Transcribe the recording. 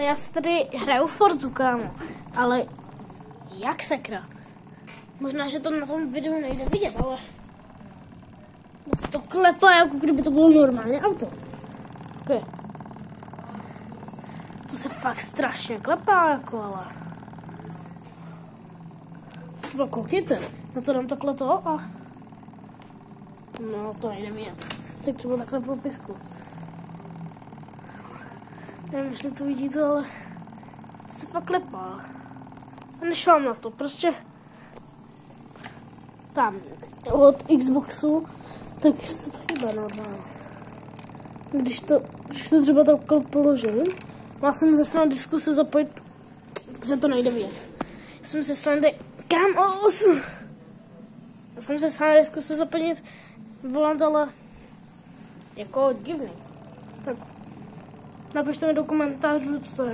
já si tady hraju Forzu, kámo, ale jak sakra? Možná, že to na tom videu nejde vidět, ale se to klepá, jako kdyby to bylo normálně auto. Okay. To se fakt strašně klepá, jako, ale třeba koukněte, no to dám takhle to a no to nejde vidět. Tak třeba takhle po písku. Nevím, jestli to vidíte, ale to se fakt klepá. A nešám na to, prostě tam od Xboxu, tak se to hýbe normálně. Když to třeba takhle položím, já jsem ze strany diskuse zapojit, protože to nejde vidět. Já jsem ze strany Já jsem ze strany diskuse zapojit volant, ale jako divný. Tak napište mi do komentářů, co to je.